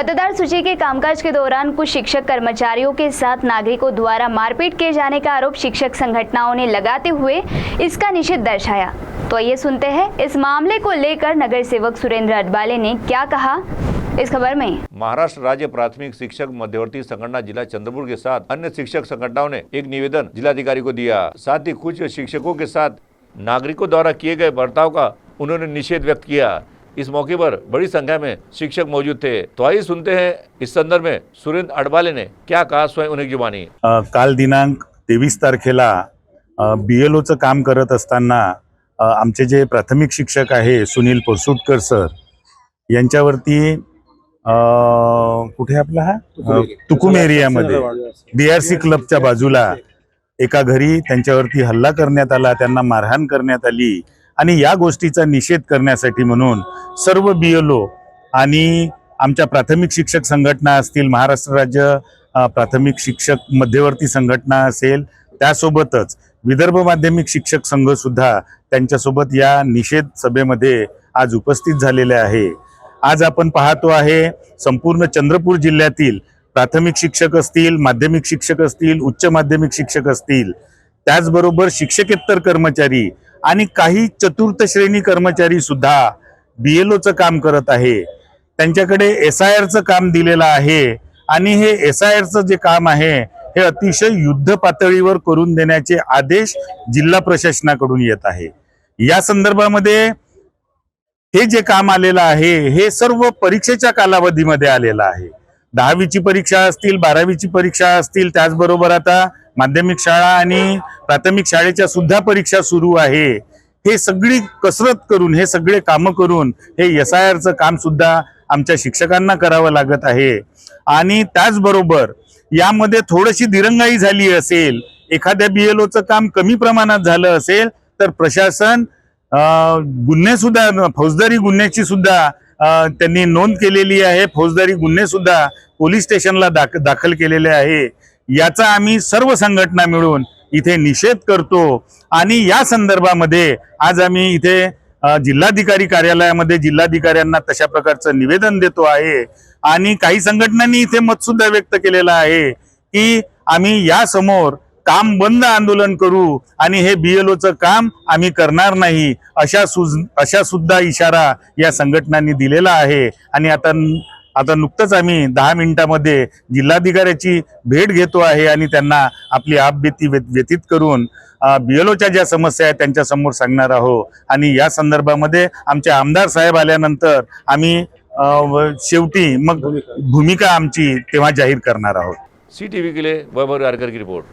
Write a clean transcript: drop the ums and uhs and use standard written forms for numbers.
मतदार सूची के कामकाज के दौरान कुछ शिक्षक कर्मचारियों के साथ नागरिकों द्वारा मारपीट किए जाने का आरोप शिक्षक संगठनों ने लगाते हुए इसका निषेध दर्शाया। तो ये सुनते हैं इस मामले को लेकर नगर सेवक सुरेंद्र अडबाले ने क्या कहा, इस खबर में। महाराष्ट्र राज्य प्राथमिक शिक्षक मध्यवर्ती संगठन जिला चंद्रपुर के साथ अन्य शिक्षक संगठनों ने एक निवेदन जिलाधिकारी को दिया। साथ ही कुछ शिक्षकों के साथ नागरिकों द्वारा किए गए बर्ताव का उन्होंने निषेध व्यक्त किया। इस मौके पर बड़ी संख्या में शिक्षक मौजूद थे। तो आइए सुनते हैं इस संदर्भ में सुरेंद्र अडबाले ने क्या कहा स्वयं उन्हें जुबानी। काल दिनांक 23 तारखेला BLOचं काम करत असताना आमचे जे प्राथमिक शिक्षक आहे सुनील पोरसुटकर सर यांच्यावरती कुठे आपला हा तुकुम एरियामध्ये DRC क्लबच्या बाजूला एका घरी त्यांच्यावरती हल्ला करण्यात आला, त्यांना मारहाण करण्यात आली आणि या गोष्टीचा निषेध करण्यासाठी म्हणून सर्व BLO आणि आमच्या प्राथमिक शिक्षक संघटना असतील, महाराष्ट्र राज्य प्राथमिक शिक्षक मध्यवर्ती संघटना असेल, त्यासोबतच विदर्भ माध्यमिक शिक्षक संघ सुद्धा त्यांच्यासोबत या निषेध सभेमध्ये आज उपस्थित झालेले आहे। आज आपण पाहतो आहे संपूर्ण चंद्रपूर जिल्ह्यातील प्राथमिक शिक्षक असतील, माध्यमिक शिक्षक असतील, उच्च माध्यमिक शिक्षक असतील, त्याचबरोबर शिक्षकेतर कर्मचारी आणि काही चतुर्थ श्रेणी कर्मचारी सुद्धा BLOचं काम करत आहे। त्यांच्याकडे SIRचं काम दिलेलं आहे आणि हे SIRचं जे काम आहे हे अतिशय युद्ध पातळीवर करून देण्याचे आदेश जिल्हा प्रशासनाकडून येत आहे। या संदर्भामध्ये हे जे काम आलेलं आहे हे सर्व परीक्षेच्या कालावधीमध्ये आलेलं आहे। 10वीची परीक्षा असतील, 12वीची परीक्षा असतील, त्याचबरोबर आता माध्यमिक शाळा आणि प्राथमिक शाळेच्या सुद्धा परीक्षा सुरू आहे। हे सगळी कसरत करून, हे सगळे काम करून हे SIRचं काम सुद्धा आमच्या शिक्षकांना करावं लागत आहे। आणि त्याचबरोबर यामध्ये थोडीशी दिरंगाई झाली असेल, एखाद्या BLOचं काम कमी प्रमाणात झालं असेल तर प्रशासन गुन्हे सुद्धा, फौजदारी गुन्ह्याची सुद्धा त्यांनी नोंद केलेली आहे। फौजदारी गुन्हे सुद्धा पोलीस स्टेशनला दाखल केलेले आहे। याचा आम्ही सर्व संघटना मिळून इथे निषेध करतो आणि या संदर्भामध्ये आज आम्ही इथे जिल्हाधिकारी कार्यालयामध्ये जिल्हाधिकाऱ्यांना तशा प्रकारचं निवेदन देतो आहे। आणि काही संघटनांनी इथे मत सुद्धा व्यक्त केलेलं आहे की आम्ही या समोर काम बंद आंदोलन करू आणि हे BLOचं काम आम्ही करणार नाही, अशा सुद्धा इशारा या संघटनांनी दिलेला आहे। आणि आता नुकतंच आम्ही 10 मिनिटांमध्ये जिल्हाधिकाऱ्याची भेट घेतो आहे आणि त्यांना आपली आपबीती व्यतीत करून BLOच्या ज्या समस्या आहेत त्यांच्या समोर सांगणार आहोत। आणि या संदर्भामध्ये आमचे आमदार साहेब आल्यानंतर आम्ही शेवटी मग भूमिका आमची तेव्हा जाहीर करणार आहोत। CTV के लिए वैभव रारकर की रिपोर्ट।